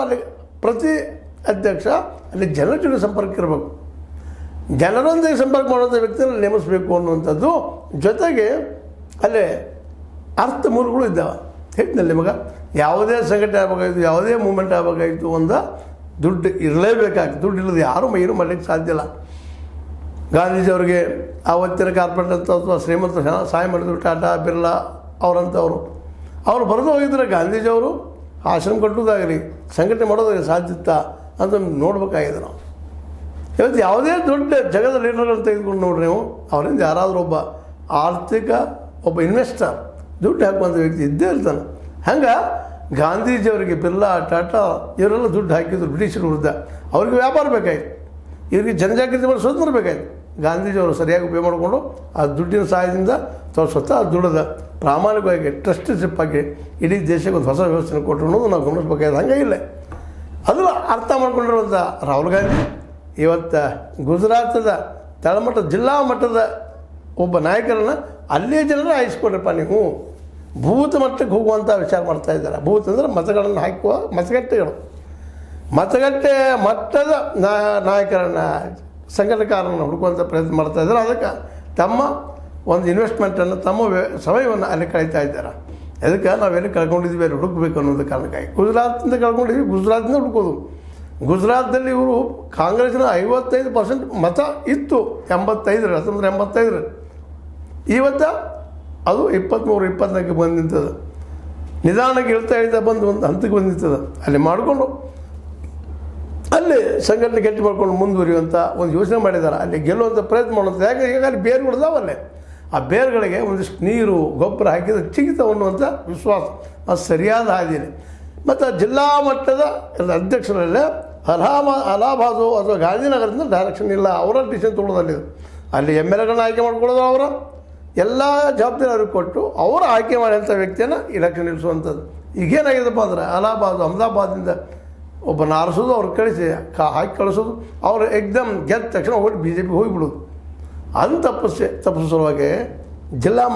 ಅಲ್ಲಿ ಪ್ರತಿ ಅಧ್ಯಕ್ಷ ಅಲ್ಲಿ ಜನರ ಜೊತೆ ಸಂಪರ್ಕ ಇರಬೇಕು, ಜನರೊಂದಿಗೆ ಸಂಪರ್ಕ ಮಾಡುವಂಥ ವ್ಯಕ್ತಿಯನ್ನು ನೇಮಿಸಬೇಕು ಅನ್ನುವಂಥದ್ದು. ಜೊತೆಗೆ ಅಲ್ಲೇ ಅರ್ಥ ಮೂಲಗಳು ಇದ್ದಾವೆ. ಹೇಳಿದ್ನಲ್ಲಿ ನಿಮಗೆ ಯಾವುದೇ ಸಂಘಟನೆ ಆಗಬೇಕಾಗಿತ್ತು, ಯಾವುದೇ ಮೂಮೆಂಟ್ ಆಗಬೇಕಾಗಿತ್ತು, ಒಂದು ದುಡ್ಡು ಇರಲೇಬೇಕಾಗಿತ್ತು. ದುಡ್ಡು ಇಲ್ಲದೆ ಯಾರೂ ಏನು ಮಾಡಲಿಕ್ಕೆ ಸಾಧ್ಯ ಇಲ್ಲ. ಗಾಂಧೀಜಿಯವರಿಗೆ ಆವತ್ತಿನ ಕಾರ್ಪೊರೇಟ್ ಅಂತ ಅಥವಾ ಶ್ರೀಮಂತ ಸಹಾಯ ಮಾಡಿದ್ರು, ಟಾಟಾ ಬಿರ್ಲಾ ಅವರಂಥವರು. ಅವರು ಬರೆದು ಹೋಗಿದ್ರೆ ಗಾಂಧೀಜಿಯವರು ಆಶ್ರಮ ಕಟ್ಟೋದಾಗಲಿ ಸಂಘಟನೆ ಮಾಡೋದಾಗಲಿ ಸಾಧ್ಯತ್ತ ಅಂತ ನೋಡ್ಬೇಕಾಗಿದೆ ನಾವು. ಇವತ್ತು ಯಾವುದೇ ದೊಡ್ಡ ಜಗದ ಲೀಡರ್ಗಳು ತೆಗೆದುಕೊಂಡು ನೋಡ್ರಿ ನೀವು, ಅವರಿಂದ ಯಾರಾದರೂ ಒಬ್ಬ ಆರ್ಥಿಕ ಒಬ್ಬ ಇನ್ವೆಸ್ಟರ್ ದುಡ್ಡು ಹಾಕುವಂಥ ವ್ಯಕ್ತಿ ಇದ್ದೇ ಇರ್ತಾನೆ. ಹಂಗೆ ಗಾಂಧೀಜಿಯವರಿಗೆ ಬಿರ್ಲಾ ಟಾಟಾ ಇವರೆಲ್ಲ ದುಡ್ಡು ಹಾಕಿದ್ರು ಬ್ರಿಟಿಷರ ವಿರುದ್ಧ. ಅವ್ರಿಗೆ ವ್ಯಾಪಾರ ಬೇಕಾಯ್ತು, ಇವರಿಗೆ ಜನಜಾಗೃತಿ ಮಾಡಿ ಸ್ವತಂತ್ರ ಬೇಕಾಯ್ತು. ಗಾಂಧೀಜಿಯವರು ಸರಿಯಾಗಿ ಉಪಯೋಗ ಮಾಡಿಕೊಂಡು ಆ ದುಡ್ಡಿನ ಸಹಾಯದಿಂದ ತಾವು ಸ್ವತಃ ದುಡ್ಡದ ಪ್ರಾಮಾಣಿಕವಾಗಿ ಟ್ರಸ್ಟಿಶಿಪ್ ಆಗಿ ಇಡೀ ದೇಶಕ್ಕೆ ಒಂದು ಹೊಸ ವ್ಯವಸ್ಥೆಯನ್ನು ಕೊಟ್ಟರು ಅನ್ನೋದು ನಾವು ಗಮನಿಸಬೇಕಾಗಿದೆ. ಹಂಗಾಗಿಲ್ಲ ಅದು ಅರ್ಥ ಮಾಡ್ಕೊಂಡಿರುವಂಥ ರಾಹುಲ್ ಗಾಂಧಿ ಇವತ್ತು ಗುಜರಾತದ ತಳಮಟ್ಟ ಜಿಲ್ಲಾ ಮಟ್ಟದ ಒಬ್ಬ ನಾಯಕರನ್ನು ಅಲ್ಲಿಯೇ ಜನರು ಆಯಿಸ್ಕೊಡ್ರಪ್ಪ, ನೀವು ಬೂತ್ ಮಟ್ಟಕ್ಕೆ ಹೋಗುವಂಥ ವಿಚಾರ ಮಾಡ್ತಾ ಇದ್ದಾರೆ. ಬೂತ್ ಅಂದರೆ ಮತಗಳನ್ನು ಹಾಕುವ ಮತಗಟ್ಟೆಗಳು, ಮತಗಟ್ಟೆ ಮಟ್ಟದ ನಾಯಕರನ್ನು ಸಂಘಟನೆಕಾರರನ್ನು ಹುಡುಕುವಂಥ ಪ್ರಯತ್ನ ಮಾಡ್ತಾ ಇದ್ದಾರೆ. ಅದಕ್ಕೆ ತಮ್ಮ ಒಂದು ಇನ್ವೆಸ್ಟ್ಮೆಂಟನ್ನು ತಮ್ಮ ಸಮಯವನ್ನು ಅಲ್ಲಿ ಕಳೀತಾ ಇದ್ದಾರೆ. ಅದಕ್ಕೆ ನಾವೆಲ್ಲಿ ಕಳ್ಕೊಂಡಿದ್ವಿ ಅಲ್ಲಿ ಹುಡುಕಬೇಕು ಅನ್ನೋದು ಕಾರಣಕ್ಕಾಗಿ ಗುಜರಾತಿಂದ ಕಳ್ಕೊಂಡಿದ್ವಿ, ಗುಜರಾತಿಂದ ಹುಡುಕೋದು. ಗುಜರಾತ್ದಲ್ಲಿ ಇವರು ಕಾಂಗ್ರೆಸ್ನ 55% ಮತ ಇತ್ತು, 1985 ಇವತ್ತು ಅದು 23-24 ಬಂದು ನಿಂತದೆ. ನಿಧಾನಕ್ಕೆ ಇಳ್ತಾ ಬಂದು ಒಂದು ಹಂತಕ್ಕೆ ಬಂದು ನಿಂತದೆ. ಅಲ್ಲಿ ಮಾಡಿಕೊಂಡು ಅಲ್ಲಿ ಸಂಘಟನೆ ಗಟ್ಟಿ ಮಾಡ್ಕೊಂಡು ಮುಂದುವರಿಯುವಂಥ ಒಂದು ಯೋಚನೆ ಮಾಡಿದ್ದಾರೆ. ಅಲ್ಲಿ ಗೆಲ್ಲುವಂಥ ಪ್ರಯತ್ನ ಮಾಡುವಂಥ, ಯಾಕೆ ಈಗ ಅಲ್ಲಿ ಬೇರುಗಳು ಇದಾವಲ್ಲೇ, ಆ ಬೇರುಗಳಿಗೆ ಒಂದಿಷ್ಟು ನೀರು ಗೊಬ್ಬರ ಹಾಕಿದರೆ ಚಿಗಿತಾವ ಅನ್ನುವಂಥ ವಿಶ್ವಾಸ ಅದು ಸರಿಯಾದ ಹಾದಿನೇ. ಮತ್ತು ಜಿಲ್ಲಾ ಮಟ್ಟದ ಅಧ್ಯಕ್ಷರಲ್ಲೇ ಅಲಹಾಬಾದು ಅಥವಾ ಗಾಂಧಿನಗರದಿಂದ ಡೈರೆಕ್ಷನ್ ಇಲ್ಲ, ಅವರ ಡಿಸಿಷನ್ ತೊಗೊಳೋದಲ್ಲಿದೆ. ಅಲ್ಲಿ MLAಗಳನ್ನ ಆಯ್ಕೆ ಮಾಡ್ಕೊಳ್ಳೋದು ಅವರ ಎಲ್ಲ ಜವಾಬ್ದಾರಿ ಅವ್ರಿಗೆ ಕೊಟ್ಟು ಅವರು ಆಯ್ಕೆ ಮಾಡಿದಂಥ ವ್ಯಕ್ತಿಯನ್ನು ಇಲೆಕ್ಷನ್ ನಿಲ್ಲಿಸುವಂಥದ್ದು. ಈಗೇನಾಗಿದೆಪ್ಪ ಅಂದ್ರೆ ಅಲಹಾಬಾದ್ ಅಹಮದಾಬಾದಿಂದ ಒಬ್ಬನ ಆರಿಸೋದು, ಅವ್ರು ಕಳಿಸಿ ಹಾಕಿ ಕಳಿಸೋದು, ಅವರು ಎಕ್ದಮ್ ಗೆದ್ದ ತಕ್ಷಣ ಹೋಗಿ BJP ಹೋಗಿಬಿಡೋದು. ಅದನ್ನು ತಪ್ಪಿಸೋ ಸಲುವಾಗಿ ಜಿಲ್ಲಾ